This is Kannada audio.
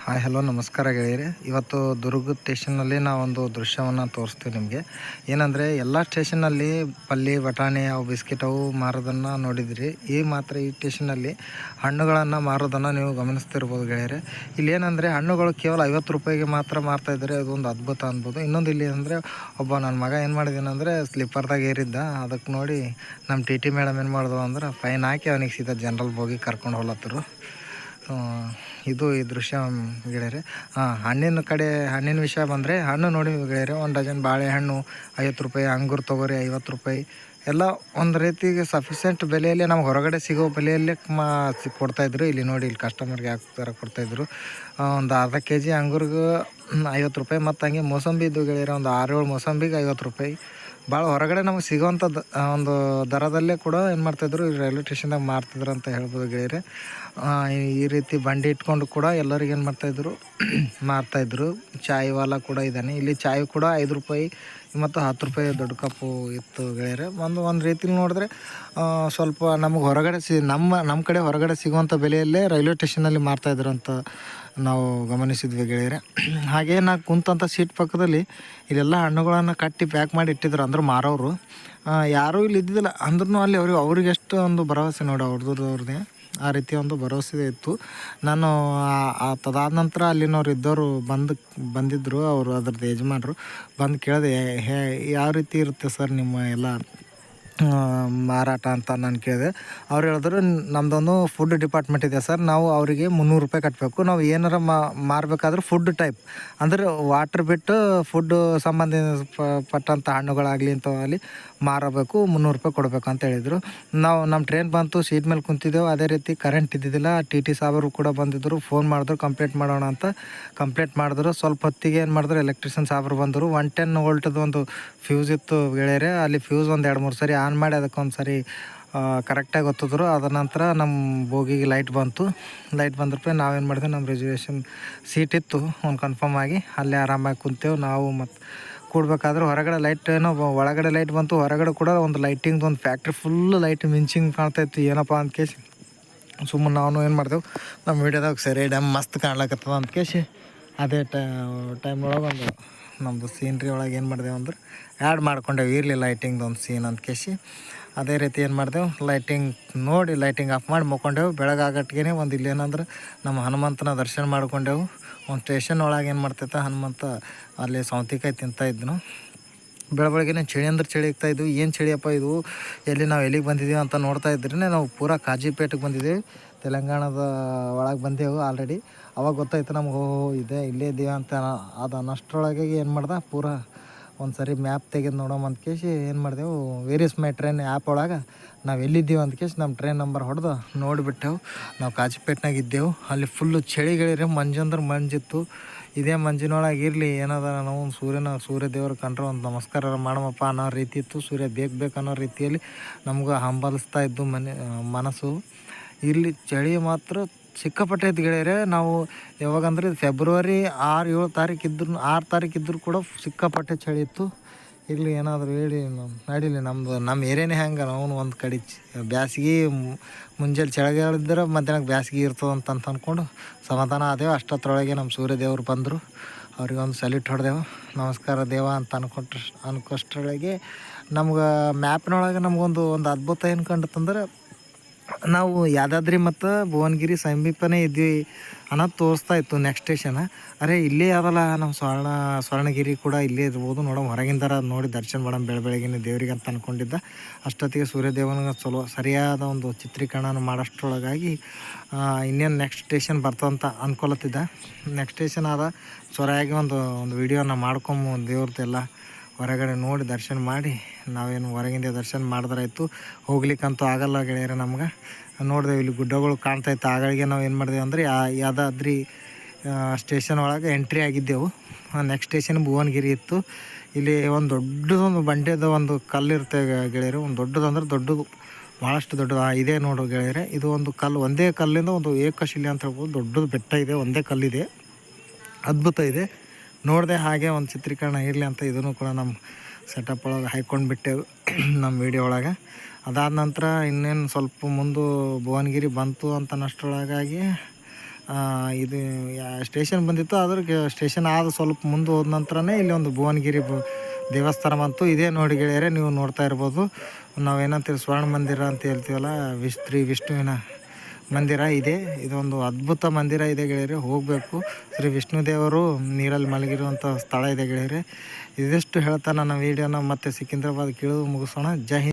ಹಾಯ್ ಹಲೋ ನಮಸ್ಕಾರ ಗೆಳೆಯರೆ. ಇವತ್ತು ದುರ್ಗ ಸ್ಟೇಷನ್ನಲ್ಲಿ ನಾವೊಂದು ದೃಶ್ಯವನ್ನು ತೋರಿಸ್ತೀವಿ ನಿಮಗೆ. ಏನಂದರೆ ಎಲ್ಲ ಸ್ಟೇಷನ್ನಲ್ಲಿ ಪಲ್ಲಿ ಬಟಾಣಿ ಅವು ಬಿಸ್ಕಿಟ್ ಅವು ಮಾರೋದನ್ನು ನೋಡಿದಿರಿ. ಮಾತ್ರ ಈ ಸ್ಟೇಷನ್ನಲ್ಲಿ ಹಣ್ಣುಗಳನ್ನು ಮಾರೋದನ್ನು ನೀವು ಗಮನಿಸ್ತಿರ್ಬೋದು ಗೆಳೆಯರೆ. ಇಲ್ಲೇನಂದರೆ ಹಣ್ಣುಗಳು ಕೇವಲ 50 ರೂಪಾಯಿಗೆ ಮಾತ್ರ ಮಾರ್ತಾಯಿದ್ದಾರೆ. ಅದೊಂದು ಅದ್ಭುತ ಅನ್ಬೋದು. ಇನ್ನೊಂದು ಇಲ್ಲಿ ಅಂದರೆ ಒಬ್ಬ ನನ್ನ ಮಗ ಏನು ಮಾಡಿದ್ದೀನಂದರೆ ಸ್ಲಿಪ್ಪರ್ದಾಗ ಏರಿದ್ದ. ಅದಕ್ಕೆ ನೋಡಿ ನಮ್ಮ ಟಿ ಟಿ ಮೇಡಮ್ ಏನು ಮಾಡಿದ್ರು ಅಂದ್ರೆ ಫೈನ್ ಹಾಕಿ ಅವನಿಗೆ ಸೀದಾ ಜನರಲ್ ಹೋಗಿ ಕರ್ಕೊಂಡು ಹೋಗ್ಲತ್ತರು. ಇದು ಈ ದೃಶ್ಯ ಗೆಳೆಯರೆ. ಹಣ್ಣಿನ ವಿಷಯ ಬಂದರೆ ಹಣ್ಣು ನೋಡಿ ಗೆಳೆಯರೆ, ಒಂದು ಡಜನ್ ಬಾಳೆಹಣ್ಣು 50 ರೂಪಾಯಿ, ಅಂಗೂರು ತೊಗೋರಿ 50 ರೂಪಾಯಿ, ಎಲ್ಲ ಒಂದು ರೀತಿಗೆ ಸಫಿಷಿಯೆಂಟ್ ಬೆಲೆಯಲ್ಲಿ ನಮ್ಗೆ ಹೊರಗಡೆ ಸಿಗೋ ಬೆಲೆಯಲ್ಲೇ ಕೊಡ್ತಾಯಿದ್ರು. ಇಲ್ಲಿ ನೋಡಿ, ಇಲ್ಲಿ ಕಸ್ಟಮರ್ಗೆ ಯಾವ ಥರ ಕೊಡ್ತಾಯಿದ್ರು. ಒಂದು ಅರ್ಧ ಕೆ.ಜಿ ಅಂಗೂರಿಗೆ 50 ರೂಪಾಯಿ. ಮತ್ತು ಹಂಗೆ ಮೋಸಂಬಿ ಇದ್ದು ಗೆಳೆಯರೆ, ಒಂದು 6-7 ಮೋಸಂಬಿಗೆ 50 ರೂಪಾಯಿ. ಭಾಳ ಹೊರಗಡೆ ನಮಗೆ ಸಿಗೋವಂಥದ್ದು ಒಂದು ದರದಲ್ಲೇ ಕೂಡ ಏನು ಮಾಡ್ತಾಯಿದ್ರು, ಈ ರೈಲ್ವೆ ಸ್ಟೇಷನ್ದಾಗ ಮಾರ್ತಿದ್ರು ಅಂತ ಹೇಳ್ಬೋದು ಗೆಳೆಯರೆ. ಈ ರೀತಿ ಬಂಡಿ ಇಟ್ಕೊಂಡು ಕೂಡ ಎಲ್ಲರಿಗೆ ಏನು ಮಾಡ್ತಾಯಿದ್ರು ಮಾರ್ತಾಯಿದ್ರು. ಚಾಯ್ ವಾಲ ಕೂಡ ಇದ್ದಾನೆ ಇಲ್ಲಿ. ಚಾಯ್ ಕೂಡ 5 ರೂಪಾಯಿ ಮತ್ತು 10 ರೂಪಾಯಿ ದೊಡ್ಡ ಕಪ್ಪು ಇತ್ತು ಗೆಳೆಯರೆ. ಒಂದು ರೀತಿಲಿ ನೋಡಿದ್ರೆ ಸ್ವಲ್ಪ ನಮಗೆ ಹೊರಗಡೆ ನಮ್ಮ ಕಡೆ ಹೊರಗಡೆ ಸಿಗುವಂಥ ಬೆಲೆಯಲ್ಲೇ ರೈಲ್ವೆ ಸ್ಟೇಷನಲ್ಲಿ ಮಾರ್ತಾಯಿದ್ರು ಅಂತ ನಾವು ಗಮನಿಸಿದ್ವಿ ಗೆಳೆಯರೆ. ಹಾಗೇ ನಾ ಕುಂತಂಥ ಸೀಟ್ ಪಕ್ಕದಲ್ಲಿ ಇಲ್ಲೆಲ್ಲ ಹಣ್ಣುಗಳನ್ನು ಕಟ್ಟಿ ಪ್ಯಾಕ್ ಮಾಡಿ ಇಟ್ಟಿದ್ರು. ಅಂದ್ರೆ ಮಾರೋರು ಯಾರೂ ಇಲ್ಲಿ ಇದ್ದಿದ್ದಿಲ್ಲ. ಅಂದ್ರೂ ಅಲ್ಲಿ ಅವ್ರಿಗೆ ಎಷ್ಟು ಒಂದು ಭರವಸೆ ನೋಡಿ, ಅವ್ರದ್ದೇ ಆ ರೀತಿಯ ಒಂದು ಭರವಸೆ ಇತ್ತು. ನಾನು ತದಾದ ನಂತರ ಅಲ್ಲಿನವ್ರು ಇದ್ದವರು ಬಂದಿದ್ದರು. ಅವರು ಅದ್ರದ್ದು ಯಜಮಾನರು ಬಂದು ಕೇಳಿದೆ, ಯಾವ ರೀತಿ ಇರುತ್ತೆ ಸರ್ ನಿಮ್ಮ ಎಲ್ಲ ಮಾರಾಟ ಅಂತ ನಾನು ಕೇಳಿದೆ. ಅವ್ರು ಹೇಳಿದ್ರು, ನಮ್ಮದೊಂದು ಫುಡ್ ಡಿಪಾರ್ಟ್ಮೆಂಟ್ ಇದೆ ಸರ್, ನಾವು ಅವರಿಗೆ 300 ರೂಪಾಯಿ ಕಟ್ಟಬೇಕು. ನಾವು ಏನಾರ ಮಾರಬೇಕಾದ್ರೆ ಫುಡ್ ಟೈಪ್ ಅಂದರೆ ವಾಟ್ರ್ ಬಿಟ್ಟು ಫುಡ್ ಸಂಬಂಧಪಟ್ಟಂಥ ಹಣ್ಣುಗಳಾಗಲಿ ಇಂಥವಲ್ಲಿ ಮಾರಬೇಕು, 300 ರೂಪಾಯಿ ಕೊಡಬೇಕು ಅಂತ ಹೇಳಿದರು. ನಮ್ಮ ಟ್ರೈನ್ ಬಂತು, ಸೀಟ್ ಮೇಲೆ ಕುಂತಿದ್ದೆವು. ಅದೇ ರೀತಿ ಕರೆಂಟ್ ಇದ್ದಿದ್ದಿಲ್ಲ. ಟಿ ಟಿ ಸಾಬರು ಕೂಡ ಬಂದಿದ್ದರು. ಫೋನ್ ಮಾಡಿದ್ರು, ಕಂಪ್ಲೇಂಟ್ ಮಾಡೋಣ ಅಂತ ಕಂಪ್ಲೇಂಟ್ ಮಾಡಿದ್ರು. ಸ್ವಲ್ಪ ಹೊತ್ತಿಗೆ ಏನು ಮಾಡಿದ್ರು, ಎಲೆಕ್ಟ್ರಿಷಿಯನ್ ಸಾಬರು ಬಂದರು. 110 ವೋಲ್ಟದ್ದು ಒಂದು ಫ್ಯೂಸ್ ಇತ್ತು ಗೆಳೆಯರೆ. ಅಲ್ಲಿ ಫ್ಯೂಸ್ ಒಂದು 2-3 ಸರಿ ಆನ್ ಮಾಡಿ ಅದಕ್ಕೊಂದು ಸರಿ ಕರೆಕ್ಟಾಗಿ ಒತ್ತಿದ್ರು. ಅದರ ನಂತರ ನಮ್ಮ ಬೋಗಿಗೆ ಲೈಟ್ ಬಂತು. ಲೈಟ್ ಬಂದ್ರಪ್ಪ ನಾವೇನು ಮಾಡಿದ್ವಿ, ನಮ್ಮ ರಿಸರ್ವೇಷನ್ ಸೀಟ್ ಇತ್ತು ಒಂದು ಕನ್ಫರ್ಮ್ ಆಗಿ, ಅಲ್ಲೇ ಆರಾಮಾಗಿ ಕುಂತೇವು ನಾವು. ಮತ್ತು ಕೂಡಬೇಕಾದ್ರೆ ಹೊರಗಡೆ ಲೈಟ್ ಏನೋ ಒಳಗಡೆ ಲೈಟ್ ಬಂತು, ಹೊರಗಡೆ ಕೂಡ ಒಂದು ಲೈಟಿಂಗ್ದು ಒಂದು ಫ್ಯಾಕ್ಟ್ರಿ ಫುಲ್ ಲೈಟ್ ಮಿಂಚಿಂಗ್ ಕಾಣ್ತಾಯಿತ್ತು. ಏನಪ್ಪ ಅಂತ ಕೇಸಿ ಸುಮ್ಮನೆ ನಾವು ಏನು ಮಾಡ್ದೆವು, ನಮ್ಮ ವೀಡಿಯೋದಾಗ ಸರಿ ಡ್ಯಾಮ್ ಮಸ್ತ್ ಕಾಣ್ಲಕ್ಕತ್ತದ ಅಂತ ಕೇಸಿ ಅದೇ ಟೈಮ್ ಒಳಗೆ ಒಂದು ನಮ್ಮದು ಸೀನ್ರಿ ಒಳಗೆ ಏನು ಮಾಡಿದೆವು ಅಂದ್ರೆ ಆ್ಯಡ್ ಮಾಡ್ಕೊಂಡೆವು, ಇರಲಿ ಲೈಟಿಂಗ್ದು ಒಂದು ಸೀನ್ ಅಂತ ಕೇಸಿ. ಅದೇ ರೀತಿ ಏನು ಮಾಡಿದೆವು, ಲೈಟಿಂಗ್ ಆಫ್ ಮಾಡಿ ಮುಕ್ಕೊಂಡೆವು. ಬೆಳಗಾಗಟ್ಟಿಗೆ ಒಂದು ಇಲ್ಲೇನಂದ್ರೆ ನಮ್ಮ ಹನುಮಂತನ ದರ್ಶನ ಮಾಡ್ಕೊಂಡೆವು. ಒಂದು ಸ್ಟೇಷನ್ ಒಳಗೆ ಏನು ಮಾಡ್ತೈತೆ ಹನುಮಂತ ಅಲ್ಲಿ ಸೌತೆಕಾಯಿ ತಿಂತಾಯಿದ್ನು. ಬೆಳಗ್ಗೆ ಚಳಿ ಅಂದ್ರೆ ಚಳಿ ಇಕ್ತಾಯಿದ್ವು. ಏನು ಚಳಿಯಪ್ಪ ಇದು, ನಾವು ಎಲ್ಲಿಗೆ ಬಂದಿದ್ದೀವಿ ಅಂತ ನೋಡ್ತಾ ಇದ್ರೇ ನಾವು ಪೂರಾ ಕಾಜಿಪೇಟೆಗೆ ಬಂದಿದ್ದೀವಿ, ತೆಲಂಗಾಣದ ಒಳಗೆ ಬಂದೆವು ಆಲ್ರೆಡಿ. ಅವಾಗ ಗೊತ್ತಾಯ್ತು ನಮ್ಗೆ, ಇಲ್ಲೇ ಇದ್ದೀವಿ ಅಂತ. ಅದು ಅನ್ನಷ್ಟರೊಳಗೆ ಏನು ಮಾಡ್ದೆ, ಪೂರಾ ಒಂದು ಸರಿ ಮ್ಯಾಪ್ ತೆಗೆದು ನೋಡೋಮ ಅಂತ ಕೇಸಿ ಏನು ಮಾಡಿದೆವು, ವೇರಿಯಸ್ ಮೈ ಟ್ರೈನ್ ಆ್ಯಪ್ ಒಳಗೆ ನಾವು ಎಲ್ಲಿದ್ದೀವಿ ಅಂತ ಕೇಸಿ ನಮ್ಮ ಟ್ರೈನ್ ನಂಬರ್ ಹೊಡೆದು ನೋಡಿಬಿಟ್ಟೆವು. ನಾವು ಕಾಜಿಪೇಟ್ನಾಗ ಇದ್ದೆವು. ಅಲ್ಲಿ ಫುಲ್ಲು ಚಳಿಗಳಿರಿ, ಮಂಜಂದ್ರೆ ಮಂಜಿತ್ತು. ಇದೇ ಮಂಜಿನೊಳಗೆ ಇರಲಿ ಏನದ, ನಾವು ಸೂರ್ಯ ದೇವ್ರ ಕಂಡ್ರೆ ಒಂದು ನಮಸ್ಕಾರ ಮಾಡಮಪ್ಪ ಅನ್ನೋ ರೀತಿ ಇತ್ತು. ಸೂರ್ಯ ಬೇಕು ಅನ್ನೋ ರೀತಿಯಲ್ಲಿ ನಮ್ಗೆ ಹಂಬಲಿಸ್ತಾ ಇದ್ದು ಮನಸ್ಸು. ಇಲ್ಲಿ ಚಳಿ ಮಾತ್ರ ಸಿಕ್ಕಾಪಟ್ಟೆ ಇತ್ತು ಗೆಳೆಯರೆ. ನಾವು ಯಾವಾಗಂದ್ರೆ ಫೆಬ್ರವರಿ 6-7 ತಾರೀಕು ಇದ್ದರೂ ಕೂಡ ಸಿಕ್ಕಾಪಟ್ಟೆ ಚಳಿ ಇತ್ತು. ಇಲ್ಲಿ ಏನಾದರೂ ಹೇಳಿ ನಡೀಲಿ, ನಮ್ಮ ಏರಿಯಾನೇ ಹೆಂಗೆ, ನಾವು ಒಂದು ಕಡೆ ಬ್ಯಾಸಿಗೆ ಮುಂಜಾನೆ ಚಳಿಗಾಲಿದ್ರೆ ಮಧ್ಯಾಹ್ನಕ್ಕೆ ಬ್ಯಾಸಿಗೆ ಇರ್ತದೆ ಅಂತ ಅಂದ್ಕೊಂಡು ಸಮಾಧಾನ ಆದೆವು. ಅಷ್ಟೊತ್ತರೊಳಗೆ ನಮ್ಮ ಸೂರ್ಯ ದೇವರು ಬಂದರು. ಅವ್ರಿಗೆ ಒಂದು ಸಲ್ಯೂಟ್ ಹೊಡೆದೆವು, ನಮಸ್ಕಾರ ದೇವ ಅಂತ ಅನ್ಕೊಷ್ಟರೊಳಗೆ ನಮ್ಗೆ ಮ್ಯಾಪ್ನೊಳಗೆ ನಮಗೊಂದು ಅದ್ಭುತ ಏನು ಕಂಡುತ್ತಂದ್ರೆ, ನಾವು ಯಾದಾದ್ರಿ ಮತ್ತು ಭುವನಗಿರಿ ಸಮೀಪನೇ ಇದ್ವಿ ಅನ್ನೋದು ತೋರಿಸ್ತಾ ಇತ್ತು ನೆಕ್ಸ್ಟ್ ಸ್ಟೇಷನ್. ಅರೆ ಇಲ್ಲೇ ಅದಲ್ಲ ನಮ್ಮ ಸ್ವರ್ಣಗಿರಿ ಕೂಡ ಇಲ್ಲೇ ಇರ್ಬೋದು, ನೋಡೋಣ ಹೊರಗಿಂದ ನೋಡಿ ದರ್ಶನ ಮಾಡೋಣ ಬೆಳಗ್ಗೆನೇ ದೇವ್ರಿಗೆ ಅಂತ ಅಂದ್ಕೊಂಡಿದ್ದ. ಅಷ್ಟೊತ್ತಿಗೆ ಸೂರ್ಯದೇವನಿಗೆ ಸರಿಯಾದ ಒಂದು ಚಿತ್ರೀಕರಣ ಮಾಡೋಷ್ಟ್ರೊಳಗಾಗಿ ಇನ್ನೇನು ನೆಕ್ಸ್ಟ್ ಸ್ಟೇಷನ್ ಬರ್ತದಂತ ಅಂದ್ಕೊಳತ್ತಿದ್ದ. ನೆಕ್ಸ್ಟ್ ಸ್ಟೇಷನ್ ಆದ ಸೊರೆಯಾಗಿ ಒಂದು ವೀಡಿಯೋನ ಮಾಡ್ಕೊಂಬ ದೇವ್ರದ್ದೆಲ್ಲ ಹೊರಗಡೆ ನೋಡಿ ದರ್ಶನ ಮಾಡಿ ನಾವೇನು ಹೊರಗಿಂದ ದರ್ಶನ ಮಾಡಿದ್ರಾಯ್ತು. ಹೋಗ್ಲಿಕ್ಕಂತೂ ಆಗಲ್ಲ ಗೆಳೆಯರೆ ನಮ್ಗೆ. ನೋಡಿದೆವು ಇಲ್ಲಿ ಗುಡ್ಡಗಳು ಕಾಣ್ತಾಯಿತ್ತು. ಆಗಳಿಗೆ ನಾವು ಏನು ಮಾಡಿದೆವು ಅಂದರೆ ಯಾದಾದ್ರಿ ಸ್ಟೇಷನ್ ಒಳಗೆ ಎಂಟ್ರಿ ಆಗಿದ್ದೆವು. ನೆಕ್ಸ್ಟ್ ಸ್ಟೇಷನ್ ಭುವನಗಿರಿ ಇತ್ತು. ಇಲ್ಲಿ ಒಂದು ದೊಡ್ಡದೊಂದು ಬಂಡೆದ ಒಂದು ಕಲ್ಲಿರುತ್ತೆ ಗೆಳೆಯರು, ಒಂದು ದೊಡ್ಡದು ಭಾಳಷ್ಟು ದೊಡ್ಡದು ಇದೆ ನೋಡು ಗೆಳೆಯರೆ. ಇದು ಒಂದು ಕಲ್ಲು, ಒಂದೇ ಕಲ್ಲಿಂದ ಒಂದು ಏಕಶಿಲೆ ಅಂತ ಹೇಳ್ಬೋದು. ದೊಡ್ಡದು ಬೆಟ್ಟ ಇದೆ, ಒಂದೇ ಕಲ್ಲಿದೆ, ಅದ್ಭುತ ಇದೆ. ನೋಡಿದೆ, ಹಾಗೆ ಒಂದು ಚಿತ್ರೀಕರಣ ಇರಲಿ ಅಂತ ಇದನ್ನು ಕೂಡ ನಮ್ಮ ಸೆಟಪ್ ಒಳಗೆ ಹಾಕ್ಕೊಂಡು ಬಿಟ್ಟೆವು ನಮ್ಮ ವೀಡಿಯೋ ಒಳಗೆ. ಅದಾದ ನಂತರ ಇನ್ನೇನು ಸ್ವಲ್ಪ ಮುಂದೆ ಭುವನಗಿರಿ ಬಂತು ಅಂತ ಅನ್ನೋಷ್ಟರೊಳಗಾಗಿ ಇದು ಸ್ಟೇಷನ್ ಬಂದಿತ್ತು. ಅದ್ರ ಸ್ಟೇಷನ್ ಆದ ಸ್ವಲ್ಪ ಮುಂದೆ ಹೋದ ನಂತರನೇ ಇಲ್ಲಿ ಒಂದು ಭುವನಗಿರಿ ದೇವಸ್ಥಾನ ಬಂತು. ಇದೇ ನೋಡಿ ಗೆಳೆಯರೆ, ನೀವು ನೋಡ್ತಾ ಇರ್ಬೋದು. ನಾವೇನಂತೀವಿ ಸ್ವರ್ಣ ಮಂದಿರ ಅಂತ ಹೇಳ್ತೀವಲ್ಲ, ಶ್ರೀ ವಿಷ್ಣುವಿನ ಮಂದಿರ ಇದೆ. ಇದೊಂದು ಅದ್ಭುತ ಮಂದಿರ ಇದೆ ಗೆಳೆಯರೆ, ಹೋಗಬೇಕು. ಶ್ರೀ ವಿಷ್ಣು ದೇವರು ನೀರಲ್ಲಿ ಮಲಗಿರುವಂಥ ಸ್ಥಳ ಇದೆ ಗೆಳೆಯರೆ. ಇದಿಷ್ಟು ಹೇಳ್ತಾ ನನ್ನ ವೀಡಿಯೋನ ಮತ್ತೆ ಸಿಕಿಂದ್ರಾಬಾದ್ ಕೇಳೋದು ಮುಗಿಸೋಣ. ಜೈ ಹಿಂದ್.